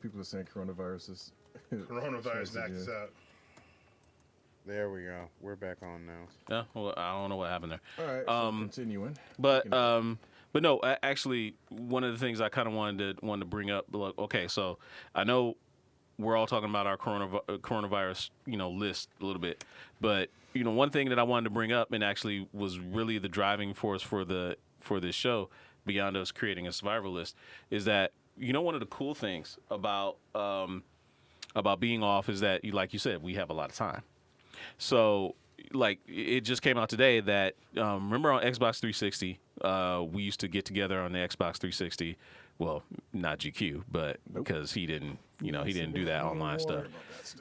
People are saying coronavirus is Coronavirus knocked us out. There we go. We're back on now. Yeah, well, I don't know what happened there. All right, so continuing. But but no, actually, one of the things I kind of wanted to bring up. Look, okay, so I know we're all talking about our coronavirus, list a little bit, but one thing that I wanted to bring up and actually was really the driving force for this show, beyond us creating a survival list, is that one of the cool things about being off is that, like you said, we have a lot of time. So, like, it just came out today that remember on Xbox 360, we used to get together on the Xbox 360. Well, not GQ, but because he didn't do that online stuff.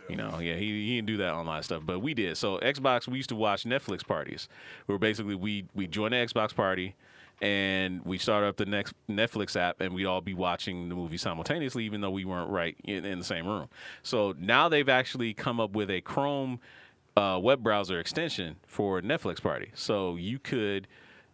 He didn't do that online stuff, but we did. So Xbox, we used to watch Netflix parties, where basically we joined the Xbox party, and we started up the next Netflix app, and we'd all be watching the movie simultaneously, even though we weren't right in the same room. So now they've actually come up with a Chrome web browser extension for Netflix party. So you could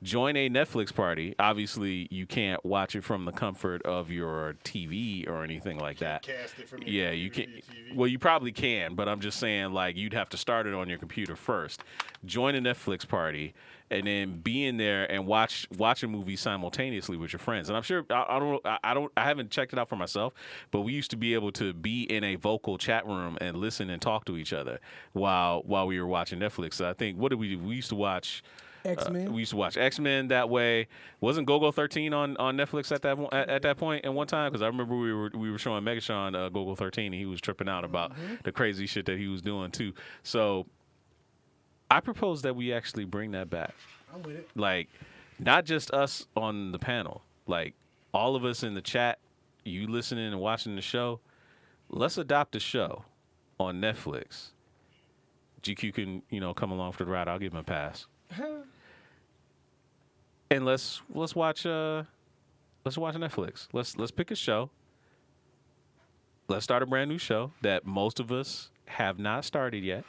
join a Netflix party. Obviously, you can't watch it from the comfort of your TV or anything like that. Cast it from your you can. TV. Well, you probably can, but I'm just saying, like, you'd have to start it on your computer first. Join a Netflix party, and then be in there and watch a movie simultaneously with your friends. And I'm sure I haven't checked it out for myself, but we used to be able to be in a vocal chat room and listen and talk to each other while we were watching Netflix. So I think, what did we do? We used to watch X-Men. We used to watch X-Men that way. Wasn't Go-Go 13 on Netflix at that point at one time? Because I remember we were showing Megatron Go-Go 13, and he was tripping out about the crazy shit that he was doing too. So I propose that we actually bring that back. I'm with it. Like, not just us on the panel, like all of us in the chat, you listening and watching the show. Let's adopt a show on Netflix. GQ can come along for the ride. I'll give him a pass. And let's watch Netflix. Let's pick a show. Let's start a brand new show that most of us have not started yet,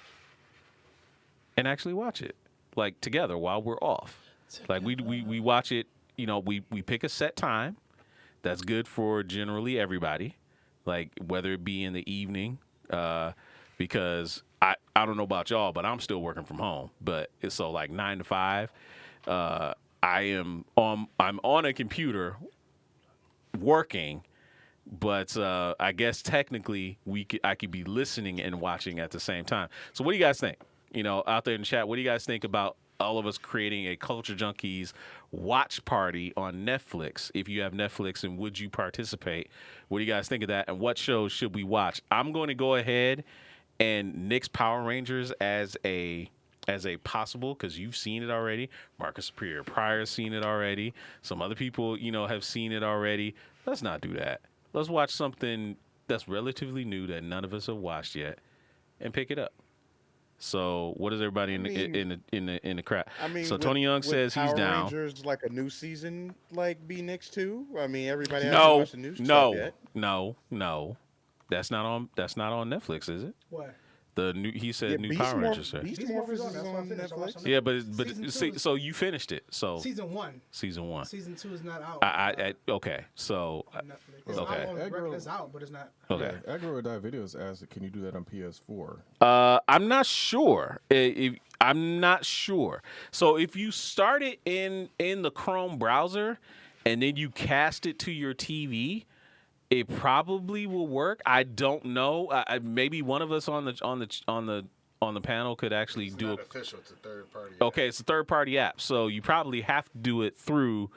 and actually watch it, like, together while we're off. Like, we watch it. We pick a set time that's good for generally everybody, like whether it be in the evening, because I don't know about y'all, but I'm still working from home. But it's so, like, 9 to 5. I'm on a computer working, but I guess technically I could be listening and watching at the same time. So what do you guys think? Out there in the chat, what do you guys think about all of us creating a Culture Junkies watch party on Netflix? If you have Netflix, and would you participate? What do you guys think of that? And what shows should we watch? I'm going to go ahead and nix Power Rangers as a possible, because you've seen it already. Marcus Superior Pryor's seen it already. Some other people, have seen it already. Let's not do that. Let's watch something that's relatively new that none of us have watched yet, and pick it up. So, what is everybody in the crowd? So Tony Young says he's down. Power Rangers, like, a new season, like, be next too? I mean, everybody hasn't watched the new stuff yet. No. That's not on Netflix, is it? What? The new, he said, new Power Rangers. Beast Morphers is on Netflix. Yeah, but so you finished it. So Season 1. Season 2 is not out. Okay. So on Netflix. It's it's out, but it's not. Okay. Yeah, Aggro or Die Videos asked, can you do that on PS4? I'm not sure. I'm not sure. So if you start it in the Chrome browser and then you cast it to your TV, it probably will work. I don't know. Maybe one of us on the panel could actually do it. Official. It's a third party. Okay, it's a third party app, so you probably have to do it through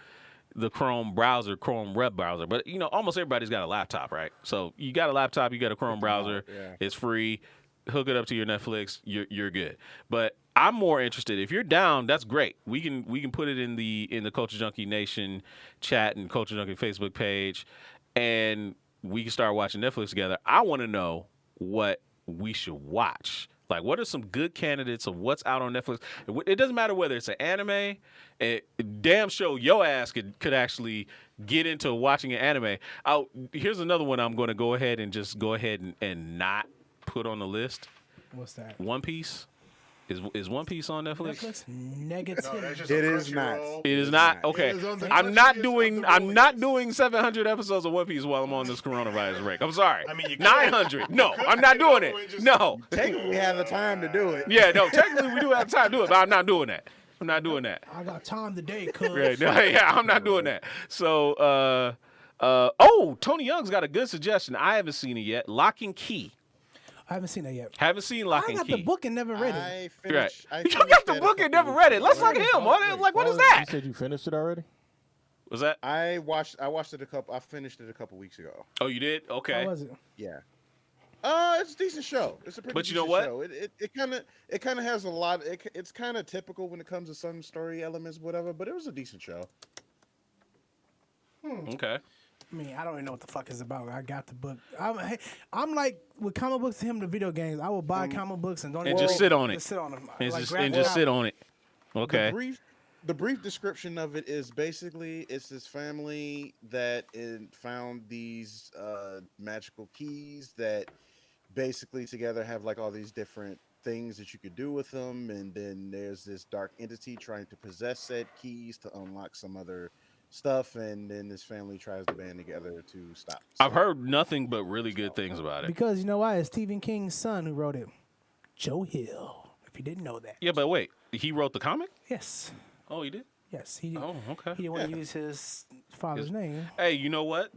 the Chrome browser, Chrome web browser. But almost everybody's got a laptop, right? So you got a laptop, you got a Chrome browser. Yeah. It's free. Hook it up to your Netflix. You're good. But I'm more interested. If you're down, that's great. We can put it in the Culture Junkie Nation chat and Culture Junkie Facebook page, and we can start watching Netflix together. I want to know what we should watch. Like, what are some good candidates of what's out on Netflix? It doesn't matter whether it's an anime. Damn show your ass could actually get into watching an anime. Here's another one I'm going to go ahead and not put on the list. What's that? One Piece. Is One Piece on Netflix? Netflix? No, Negative. that's just It a is not. Crunchyroll. It is not okay. It is on the I'm not touchiest doing. of the I'm not releases. doing 700 episodes of One Piece while I'm on this coronavirus break. I'm sorry. I mean, you could. 900. No, could I'm not get it doing over it. with, just- No. Technically, we have the time to do it. Yeah, no. Technically, we do have time to do it, but I'm not doing that. I'm not doing that. I got time today, cuz. Right. No, yeah, I'm not doing that. So, oh, Tony Young's got a good suggestion. I haven't seen it yet. Lock and Key. I haven't seen that yet. Haven't seen Lock I and got Key. the book and never read it. I Right. finished. I You finished got the that a book and couple never weeks read it. Let's ago. look at him. What is You that? said you finished it already? Was that? I watched it a couple. I finished it a couple weeks ago. Oh, you did? Okay. How was it? Yeah. It's a decent show. It's a pretty. But you know decent what? Show. It kind of has a lot. It's kind of typical when it comes to some story elements, whatever. But it was a decent show. Okay. I mean, I don't even know what the fuck it's about. I got the book. I'm like with comic books to him, the video games. I will buy comic books and don't And even just sit on it. Just sit on them. And Like just graphic sit novel. on it. Okay. The brief description of it is basically it's this family that found these magical keys that basically together have like all these different things that you could do with them, and then there's this dark entity trying to possess said keys to unlock some other stuff, and then this family tries to band together to stop. I've heard nothing but really good things about it. Because you know why? It's Stephen King's son who wrote it. Joe Hill. If you didn't know that. Yeah, but wait. He wrote the comic? Yes. Oh, he did? Yes. He Oh, okay. he didn't want to use his father's name. Hey, you know what?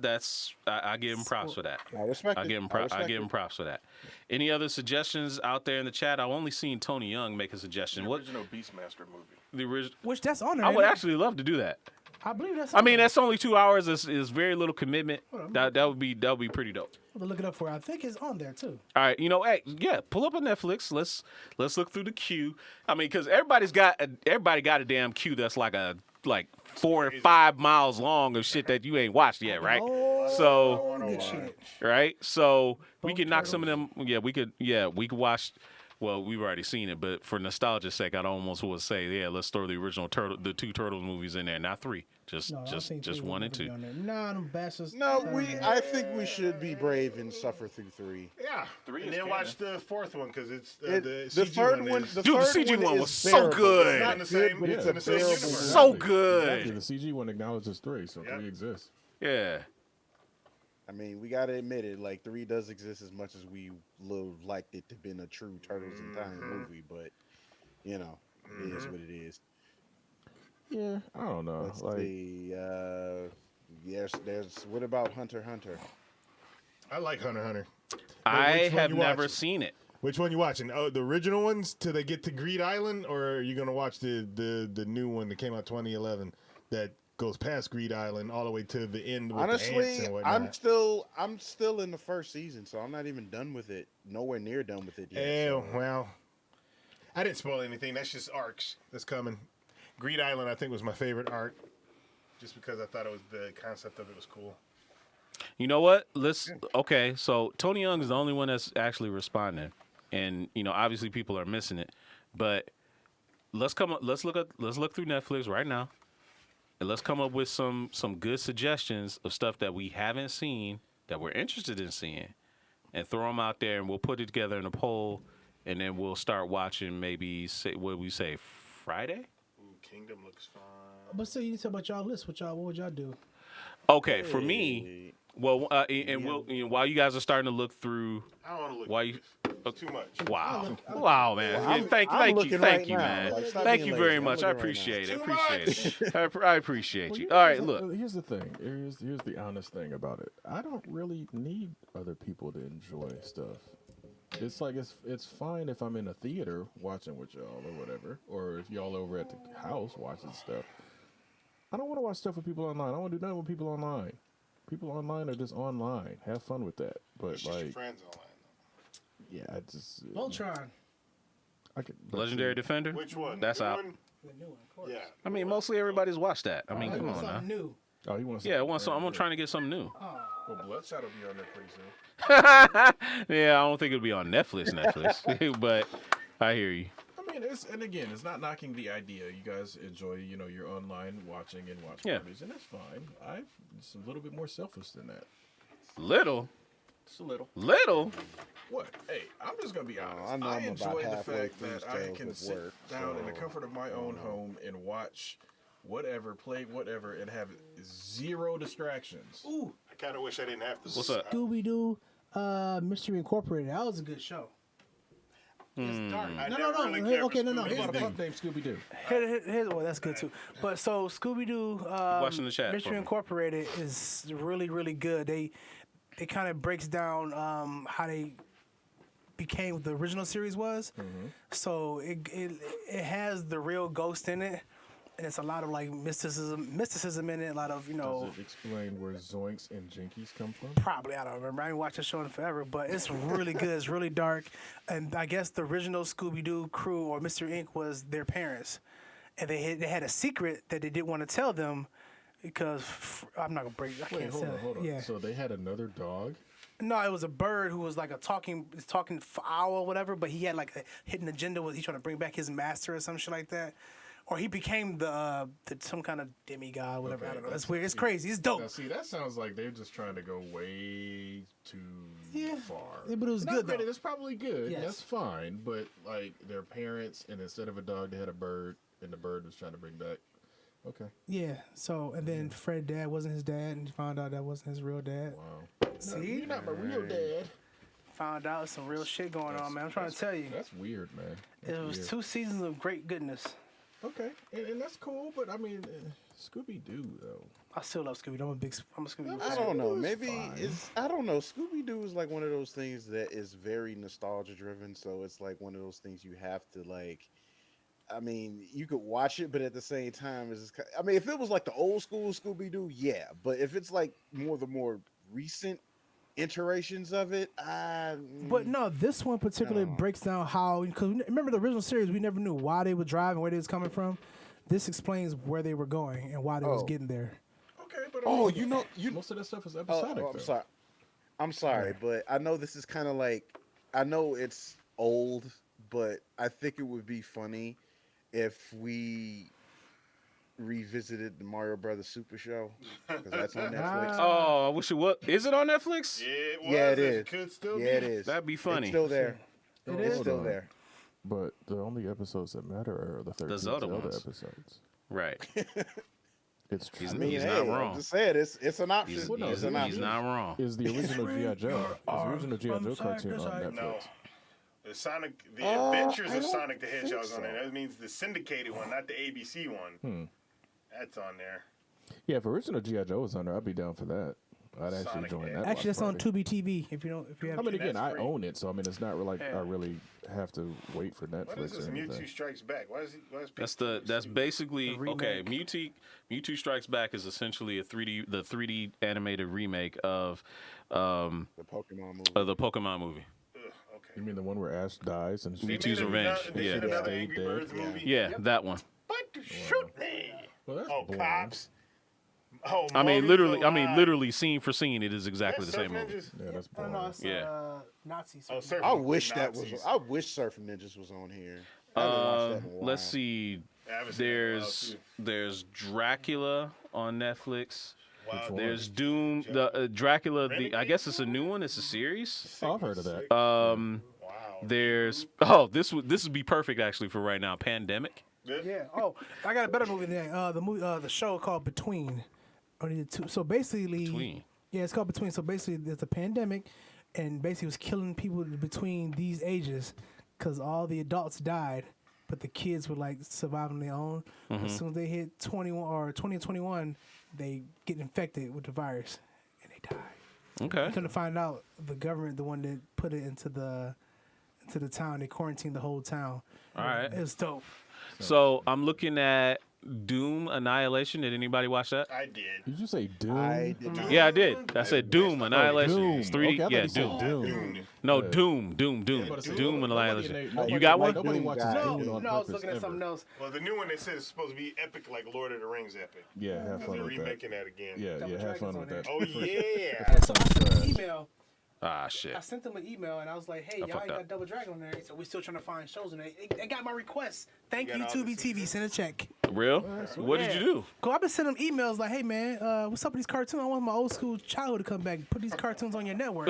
I give him props for that. I respect I it. give him respect I give him it. props for that. Any other suggestions out there in the chat? I've only seen Tony Young make a suggestion. The What original Beastmaster movie. the original? Which that's on there. I would ain't it? actually love to do that. I believe that's. I on mean, there. that's only 2 hours. Is very little commitment. on. That would be pretty dope. I'll look it up for you. I think it's on there too. All right, hey, yeah, pull up a Netflix. Let's look through the queue. I mean, because everybody got a damn queue that's like 4 or 5 miles long of shit that you ain't watched yet, right? So, Good shit. right? So we could knock some of them. Yeah, we could watch. Well, we've already seen it, but for nostalgia's sake, I'd almost would say, yeah, let's throw the original the 2 Turtles movies in there, not 3, just No, I think just three 1 would and be 2. on there. Nah, them bastards. No, I think we should be brave and suffer through 3. Yeah. Three And is then watch the 4th one because it's the The CG third one, is- the Dude, the third CG one is was so bearable. good. It's not In the good, same- but yeah, it's in a the same bearable. universe. So movie. good. Exactly. The CG one acknowledges 3, so Yep. 3 exists. Yeah. I mean, we gotta admit it. Like 3 does exist as much as we would liked it to been a true Turtles in Time movie, but you know, it is what it is. Yeah, I don't know. Let's Like, see. There's what about Hunter x Hunter? I like Hunter x Hunter. I which one have you never watching? seen it. Which one you watching? Oh, the original ones till they get to Greed Island, or are you gonna watch the new one that came out 2011 that goes past Greed Island all the way to the end with the ants Honestly, and whatnot? I'm still in the first season, so I'm not even done with it. Nowhere near done with it yet. Oh, well, I didn't spoil anything. That's just arcs that's coming. Greed Island, I think, was my favorite arc, just because I thought the concept of it was cool. You know what? Okay, so Tony Young is the only one that's actually responding. And obviously people are missing it. But let's look through Netflix right now. And let's come up with some good suggestions of stuff that we haven't seen that we're interested in seeing, and throw them out there, and we'll put it together in a poll, and then we'll start watching. Maybe what we say Friday. Ooh, Kingdom looks fun. But still, you need to tell about y'all list. What would y'all do? Okay, for me, well, and we'll while you guys are starting to look through. I don't want to look. Why at you? this. It's too much. Wow, man! I'm Thank looking you, right now. man. Like, stop Thank being you very lazy. I'm much. I looking right appreciate it. now. Appreciate it. I appreciate you. Well, All right, look. Here's the thing. Here's the honest thing about it. I don't really need other people to enjoy stuff. It's like it's fine if I'm in a theater watching with y'all or whatever, or if y'all over at the house watching stuff. I don't want to watch stuff with people online. I don't want to do nothing with people online. People online are just online. Have fun with that. But It's just your like, friends online. yeah, I just Voltron. I could Legendary Defender. Which one? That's New out. one? The new one, of course. Yeah. I mean, mostly everybody's watched that. I mean, come on now. Something new. Oh, he wants. Yeah, I'm trying to get something new. Well, Bloodshot will be on there pretty soon. Yeah, I don't think it'll be on Netflix, but I hear you. I mean, it's not knocking the idea. You guys enjoy, your online watching and watch Yeah. movies, and that's fine. I'm just a little bit more selfish than that. Little, Just a little. little. What? Hey, I'm just gonna be honest. I know I I'm enjoy about the halfway fact through that I Tales can with sit work, down in the so, comfort of my own home and watch whatever, play whatever, and have zero distractions. Ooh, I kind of wish I didn't have to. What's up? Scooby Doo, Mystery Incorporated. That was a good show. It's dark. I No, never no, really no. cared for Okay, no, no. Scooby-Doo. Here's What the about a thing. pup named Scooby Doo? Here's well, that's good too. But so Scooby Doo, Watching the chat for Mystery me. Incorporated is really, really good. They kind of breaks down how they became what the original series was. So it has the real ghost in it, and it's a lot of like mysticism in it. A lot of Does it explain where Zoinks and Jinkies come from? probably I don't remember. I ain't watched the show in forever, but it's really good. It's really dark, and I guess the original Scooby Doo crew or Mr. Inc. was their parents, and they had a secret that they didn't want to tell them because I'm not gonna break. I Wait, can't hold say on, it. hold on. Yeah. So they had another dog? No, it was a bird who was like a talking owl or whatever, but he had like a hidden agenda. Was he trying to bring back his master or some shit like that? Or he became the some kind of demigod, or whatever. Okay, I don't know. that's- It's weird. It's see- crazy. It's dope. Now, see, that sounds like they're just trying to go way too far. Yeah, but it was Not good, granted, though. it's probably good. Yes. That's fine. But like their parents, and instead of a dog, they had a bird, and the bird was trying to bring back. Okay. Yeah. So and then Fred dad wasn't his dad, and he found out that wasn't his real dad. Wow. See? You're not my real dad. Found out some real shit going on, man. I'm trying to tell you. That's weird, man. It That's was weird. 2 seasons of great goodness. Okay, and that's cool. But I mean, Scooby Doo though. I still love Scooby. I'm a Scooby Doo I fan. don't know. It was Maybe fine. I don't know. Scooby Doo is like one of those things that is very nostalgia driven. So it's like one of those things you have to like. I mean, you could watch it, but at the same time, I mean, if it was like the old school Scooby Doo, yeah. But if it's like the more recent iterations of it, But no, this one particularly No. breaks down how, because remember the original series, we never knew why they would drive and where they was coming from. This explains where they were going and why they was Oh. getting there. Okay, but Oh, you know, most of that stuff is Oh, episodic. I'm though. sorry. I'm sorry, but I know this is kind of like I know it's old, but I think it would be funny if we revisited the Mario Brothers Super Show because that's on Netflix. Oh, I wish it was. Is it on Netflix? Yeah, it was. Yeah, it is. Could still Yeah, be. it is. That'd be funny. It's still there. It It's is? still Hold on. there. But the only episodes that matter are the 13 Zelda Zelda, ones. episodes. Right. It's true. He's- I mean, He's hey, not I'm wrong. just saying it's an option. He's, Well, no, he's- it's an he's he's option. not wrong. Is the original G.I. Joe? Is the original G.I. from Joe cartoon side to on side. Netflix? No. The Sonic, the I Adventures of don't Sonic the think Hedgehog on there. so. That means the syndicated one, not the ABC one. That's on there. Yeah, if original G.I. Joe was on there, I'd be down for that. I'd actually Sonic join Head. that. Actually, watch that's on party. Tubi TV. If you have. I mean, again, That's I free. own it, so I mean, it's not really like Yeah. I really have to wait for What is Netflix this? or Mewtwo anything. Strikes Back. Why is he? Why is That's basically The okay. remake. Mewtwo Strikes Back is essentially the 3D animated remake of The Pokemon movie. the Pokemon movie. Ugh, okay. You mean the one where Ash dies and They she made Mewtwo's Revenge. They Yeah. did another Stayed Angry dead. Birds Yeah. movie. Yeah, that one. But shoot me. Well, that's Oh, boring. cops. Oh, I mean, Moni's alive. literally, scene for scene, it is exactly the Surf same movie. Ninjas? Yeah, that's No, boring. no, it's Yeah. Nazis. Oh, Surf I wish that Nazis. was. I wish Surfing Ninjas was on here. I haven't watched that in a while. Let's see. I haven't seen it in a while, too. There's Dracula on Netflix. Wow, one? There's Doom. The Dracula. I guess it's a new one. It's a series. Oh, I've heard of that. Wow. There's this would be perfect actually for right now. Pandemic. Yeah. Oh, I got a better movie than that. The show called Between. Only the two. So basically, Between. Yeah, it's called Between. So basically, there's a pandemic, and basically, it was killing people between these ages, because all the adults died, but the kids would like survive on their own. As soon as they hit 21 or 20 and 21, they get infected with the virus, and they die. Okay. Come to find out, the government, the one that put it into the town, they quarantined the whole town. All right. It was dope. So I'm looking at Doom Annihilation. Did anybody watch that? I did. Did you say Doom? I did not. Yeah, I did. I said Doom Annihilation. Doom. It's 3D. Okay, I thought Yeah, you said Doom. Doom. No, Yeah. Doom. Doom Annihilation. You got one? Nobody Doom watches guy. Doom No, on no, I was purpose looking at ever. something else. Well, the new one they said is supposed to be epic, like Lord of the Rings epic. Yeah, have They're fun with that. remaking that again. Yeah, Double have Dragons fun on with there. that. Oh yeah. So I sent an email Ah, shit. I sent them an email and I was like, "Hey, I y'all fucked ain't up. got Double Dragon on there." He said, "We still trying to find shows," and they got my request. Thank You you, got all the Tubi TV. seasons? Send a check. Real? What did you do? Cause I've been sending them emails like, "Hey man, what's up with these cartoons? I want my old school childhood to come back. Put these cartoons on your network."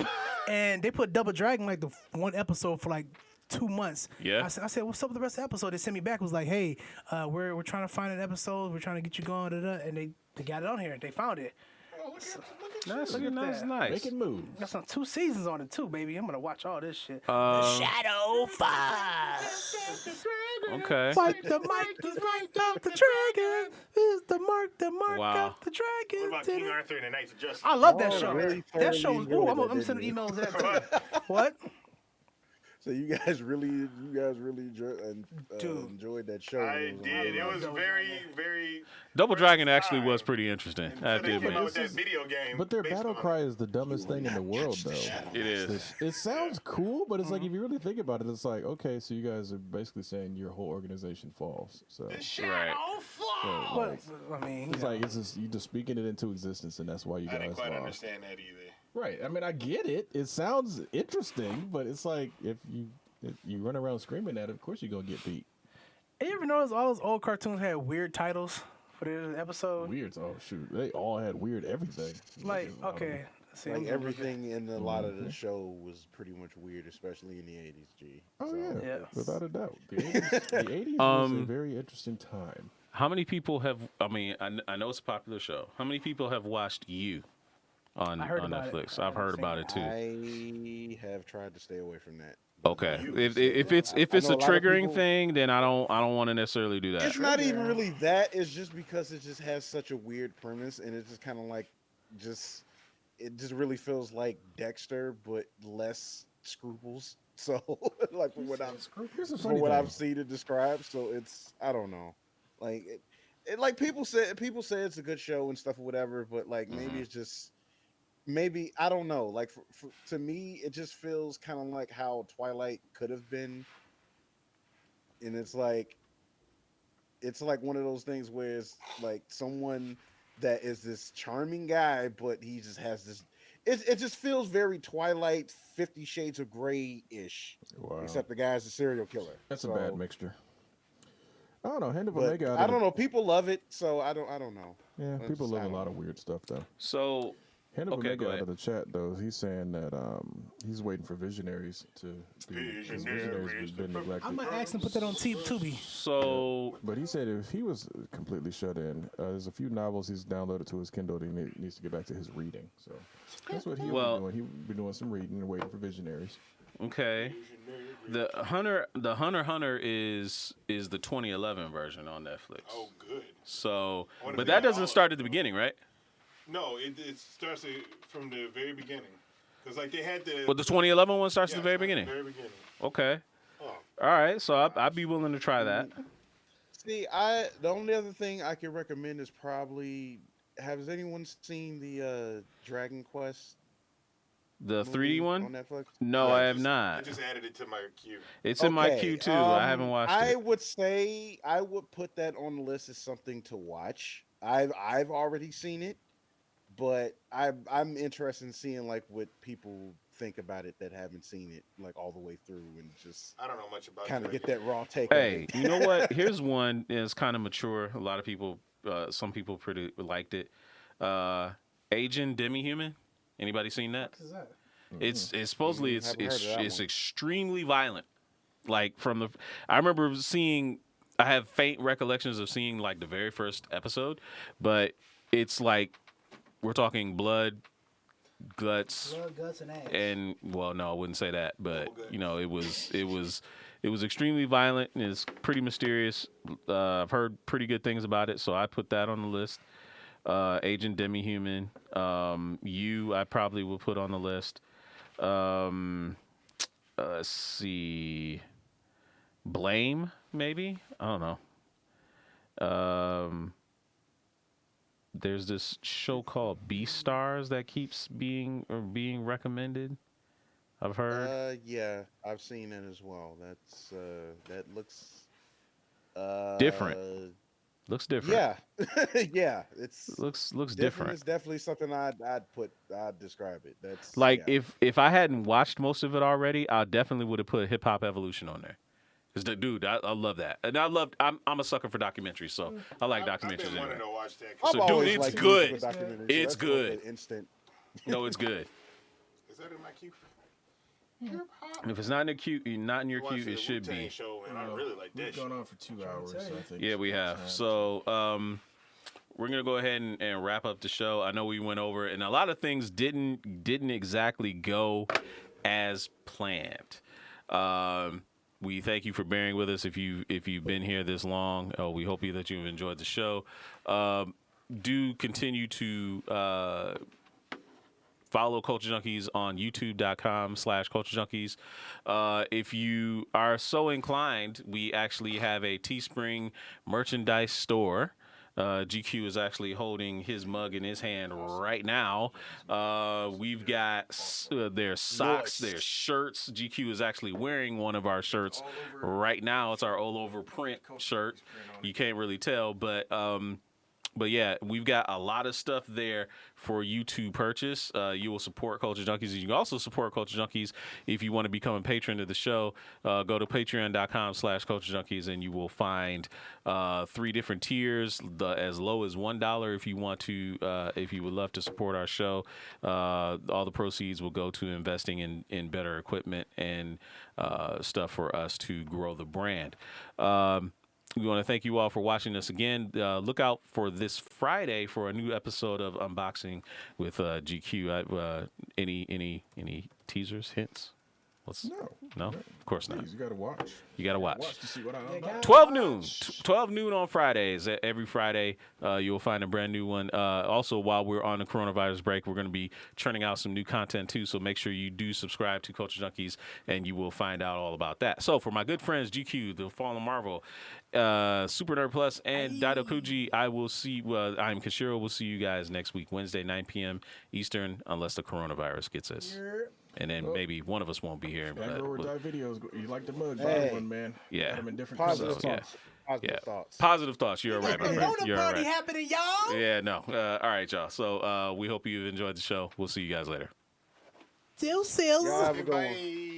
And they put Double Dragon like the one episode for like 2 months. Yeah. I said, "What's up with the rest of the episode?" They sent me back, was like, "Hey, we're trying to find an episode. We're trying to get you going." And they got it on here. They found it. That's Look at that. nice. Making moves. Got some 2 seasons on it too, baby. I'm gonna watch all this shit. Shadow 5. Okay. Fight the mark of the dragon. Is the mark Wow. of the dragon. What about King Arthur and the Knights of Justice? I love that Oh, show. really That show thoroughly was. Ooh, enjoyed I'm that, sending didn't you? emails to that too. What? So you guys really enjoyed that show. I did. It was very. Double Dragon actually was pretty interesting. I have to They came out admit. with that video game. But their based battle on it. cry is the dumbest thing in the world, though. It is. It sounds cool, but it's like if you really think about it, it's like, okay, so you guys are basically saying your whole organization falls. So, Right. so, But like, I mean, it's like it's just you just speaking it into existence, and that's why you I didn't guys quite lost. understand that either. Right. I mean, I get it. It sounds interesting, but it's like if you run around screaming at it, of course you're gonna get beat. you ever notice all those old cartoons had weird titles for the episode? Weird. Oh shoot, they all had weird everything. Like, okay, let's see, I'm Like gonna look at- everything in a lot of the show was pretty much weird, especially in the 80s, G. Oh So, yeah, Yeah. without a doubt. The 80s was a very interesting time. How many people have? I mean, I know it's a popular show. How many people have watched You on I heard about it. Netflix? I I've heard haven't about it too. I have tried to stay away from that. Okay. If it's I know a a lot of triggering people- thing, then I don't want to necessarily do that. It's not even really that. It's just because it just has such a weird premise, and it's just kind of like, it just really feels like Dexter, but less scruples. So, like from what Here's a from funny what thing. I've seen it described, so it's I don't know, like it like people say it's a good show and stuff or whatever, but like maybe it's just maybe I don't know. Like to me, it just feels kind of like how Twilight could have been, and it's like one of those things where it's like someone that is this charming guy, but he just has this. It just feels very Twilight, 50 Shades of Grey ish, Wow. except the guy's a serial killer. That's So, a bad mixture. I don't know. Hand of But Omega. I don't know. People love it, so I don't know. Yeah, That's people just- love I a don't lot know. of weird stuff though. So Hand of Okay, Omega go out ahead. of the chat though, he's saying that he's waiting for Visionaries to be. 'Cause Visionaries has been neglected. I might ask them to put that on Tubi. so But he said if he was completely shut in, there's a few novels he's downloaded to his Kindle that he needs to get back to his reading. So that's what he'll Well- be doing. He'll be doing some reading and waiting for Visionaries. okay. The Hunter is the 2011 version on Netflix. Oh, good. So, wanna but be that on doesn't all start at the beginning, right? No, it starts from the very beginning. Because like they had the. Well, the 2011 one starts yeah, at the very it starts beginning. at the very beginning. Okay. Oh. All right. So I'd be willing to try that. See, the only other thing I can recommend is probably has anyone seen the Dragon Quest? The movie 3D on one? Netflix? No, Yeah, I have I not. just added it to my queue. It's in my Okay, queue too. I haven't watched I it. would say I would put that on the list as something to watch. I've already seen it, but I'm interested in seeing like what people think about it that haven't seen it like all the way through and just I don't know much about kind of Dragon. get that raw take. Hey, of it. you know what? Here's one is kind of mature. A lot of people, some people pretty liked it. Agent Demi-Human. Anybody seen that? What is that? It's supposedly Haven't heard of that it's one. extremely violent. Like I remember seeing. I have faint recollections of seeing like the very first episode, but it's like we're talking blood, guts, Blood, guts, and ass. and well, no, I wouldn't say that, but you know, it was extremely violent and it's pretty mysterious. I've heard pretty good things about it, so I put that on the list. Agent Demi-Human, I probably will put on the list. Let's see, Blame, maybe, I don't know. There's this show called Beastars that keeps being recommended. I've heard. Yeah, I've seen it as well. That looks Different. Looks different. Yeah, yeah. It's Looks different. different. It's definitely something I'd describe it. That's Like yeah. if I hadn't watched most of it already, I definitely would have put Hip Hop Evolution on there. Cause dude, I love that, and I'm a sucker for documentaries, so I like I've documentaries been wanting anyway. to watch that. I've So, dude, always it's liked good. musical documentaries. It's so that's good. Like an instant. No, it's good. Is that in my queue? And if it's not in the queue, not in your queue, Watched the it should Wu-Tang be. show, and I really like that We've shit. gone on for 2 hours. So I think Yeah, we have. So we're gonna go ahead and wrap up the show. I know we went over it, and a lot of things didn't exactly go as planned. We thank you for bearing with us if you've been here this long. We hope that you've enjoyed the show. Do continue to follow Culture Junkies on youtube.com/Culture Junkies. If you are so inclined, we actually have a Teespring merchandise store. GQ is actually holding his mug in his hand right now. We've got their socks, their shirts. GQ is actually wearing one of our shirts right now. It's our all over print shirt. You can't really tell, but yeah, we've got a lot of stuff there for you to purchase. You will support Culture Junkies. You can also support Culture Junkies if you want to become a patron of the show. Go to patreon.com/Culture Junkies, and you will find 3 different tiers, as low as $1 if you want to, if you would love to support our show. All the proceeds will go to investing in better equipment and stuff for us to grow the brand. We want to thank you all for watching us again. Look out for this Friday for a new episode of Unboxing with GQ. Any teasers, hints? No, of course not. Please, you gotta watch. You got to watch. Watch to see what I unbox. 12 noon. 12 noon on Fridays. Every Friday, you'll find a brand new one. Also, while we're on the coronavirus break, we're going to be churning out some new content too. So make sure you do subscribe to Culture Junkies, and you will find out all about that. So for my good friends GQ, The Fallen Marvel, Super Nerd Plus, and Daido Kuji, I will see. I'm Kashiro. We'll see you guys next week, Wednesday, 9 p.m. Eastern, unless the coronavirus gets us. And then maybe one of us won't be here. Android Die videos. You like the mug? Hey. Buy one, man. Yeah. Got 'em in different Positive colors. thoughts. Positive thoughts. Positive thoughts. You're right, my friend. Corona You're all party right. happening, y'all. Yeah, no. All right, y'all. So we hope you enjoyed the show. We'll see you guys later. Deuces. Y'all have a good one. Bye.